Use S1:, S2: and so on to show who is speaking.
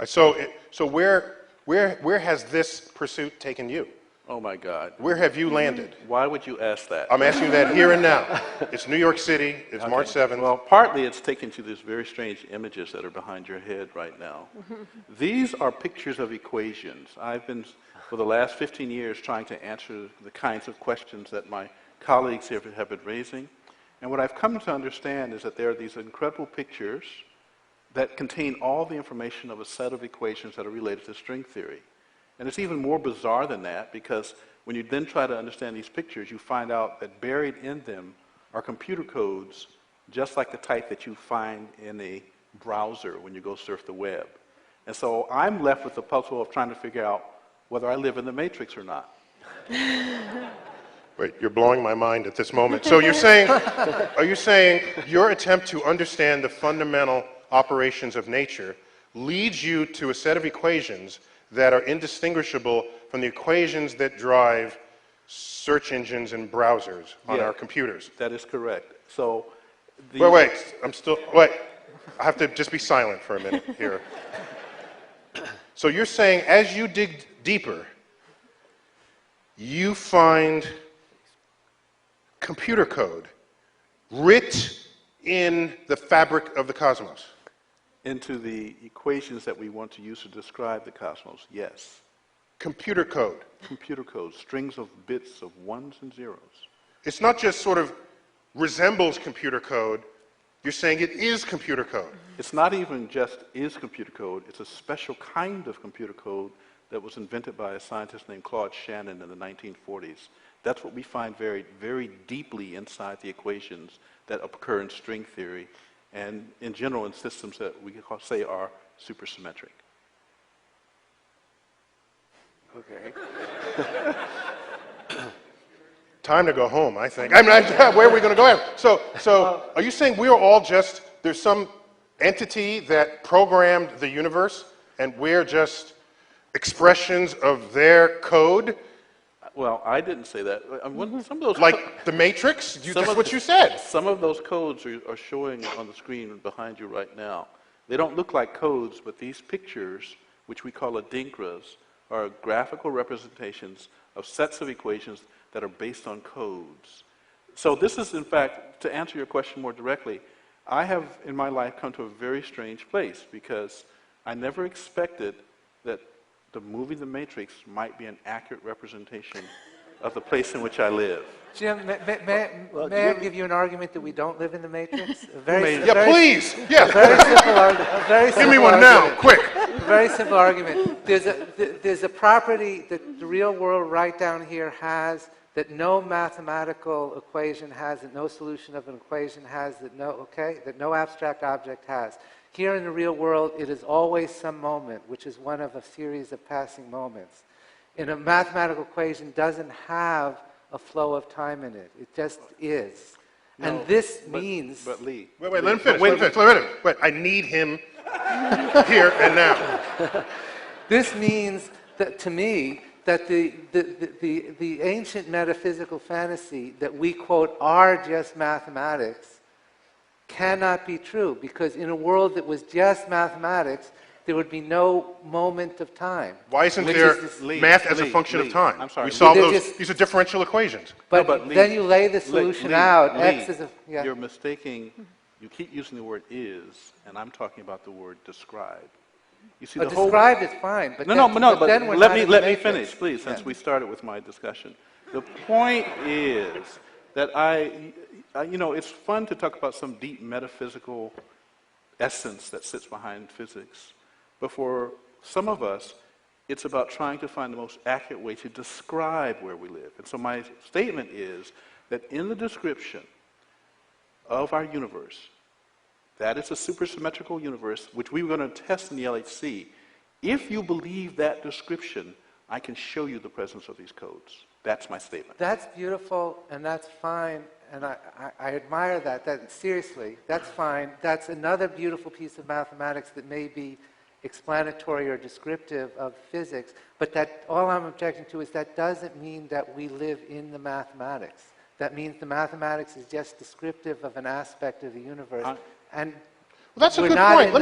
S1: So where has this pursuit taken you?
S2: Oh my God.
S1: Where have you landed?
S2: Why would you ask that?
S1: I'm asking you that here and now. It's New York City. It's
S2: Okay.
S1: March 7th.
S2: Well, partly it's taken to these very strange images that are behind your head right now. These are pictures of equations. I've been, for the last 15 years, trying to answer the kinds of questions that my colleagues here have been raising. And what I've come to understand is that there are these incredible pictures that contain all the information of a set of equations that are related to string theory. And it's even more bizarre than that, because when you then try to understand these pictures, you find out that buried in them are computer codes just like the type that you find in a browser when you go surf the web. And so I'm left with the puzzle of trying to figure out whether I live in the matrix or not.
S1: Wait, you're blowing my mind at this moment. So you're saying, are you saying your attempt to understand the fundamental operations of nature leads you to a set of equations that are indistinguishable from the equations that drive search engines and browsers on our computers?
S2: That is correct. So
S1: wait, I have to just be silent for a minute here. So you're saying as you dig deeper, you find computer code writ in the fabric of the cosmos?
S2: Into the equations that we want to use to describe the cosmos, yes.
S1: Computer code.
S2: Computer code, strings of bits of ones and zeros.
S1: It's not just sort of resembles computer code, you're saying it is computer code.
S2: It's not even just is computer code, it's a special kind of computer code that was invented by a scientist named Claude Shannon in the 1940s. That's what we find very, very deeply inside the equations that occur in string theory and in general in systems that we say are supersymmetric.
S3: Okay.
S1: Time to go home, I think. Where are we going to go? So are you saying we're all just, there's some entity that programmed the universe and we're just expressions of their code?
S2: Well, I didn't say that. Some of those
S1: like the Matrix? That's what you said.
S2: Some of those codes are showing on the screen behind you right now. They don't look like codes, but these pictures, which we call adinkras, are graphical representations of sets of equations that are based on codes. So this is, in fact, to answer your question more directly, I have, in my life, come to a very strange place because I never expected that the movie The Matrix might be an accurate representation of the place in which I live.
S4: Jim, may I give you an argument that we don't live in the Matrix?
S1: Please! Yeah!
S4: Give
S1: me one now, quick!
S4: A very simple argument. There's a property that the real world right down here has that no mathematical equation has, that no solution of an equation has, that no abstract object has. Here in the real world, it is always some moment, which is one of a series of passing moments. And a mathematical equation doesn't have a flow of time in it. It just is.
S2: No,
S4: and this means...
S2: But Lee...
S1: Wait, let him finish. Wait, I need him here and now.
S4: This means that, to me, that the ancient metaphysical fantasy that we quote are just mathematics cannot be true, because in a world that was just mathematics, there would be no moment of time.
S1: Why isn't there math as a function of time?
S2: I'm sorry.
S1: We solve those. These are differential equations.
S4: But then you lay the solution out. X is a... Yeah.
S2: You're mistaking. You keep using the word is, and I'm talking about the word describe. You see,
S4: describe is fine, but
S2: but let me finish, please, since we started with my discussion. The point is that it's fun to talk about some deep metaphysical essence that sits behind physics. But for some of us, it's about trying to find the most accurate way to describe where we live. And so my statement is that in the description of our universe, that is a supersymmetrical universe, which we were going to test in the LHC. If you believe that description, I can show you the presence of these codes. That's my statement.
S4: That's beautiful, and that's fine, and I admire that. Seriously, that's fine. That's another beautiful piece of mathematics that may be explanatory or descriptive of physics, but that all I'm objecting to is that doesn't mean that we live in the mathematics. That means the mathematics is just descriptive of an aspect of the universe. And
S1: that's a good point.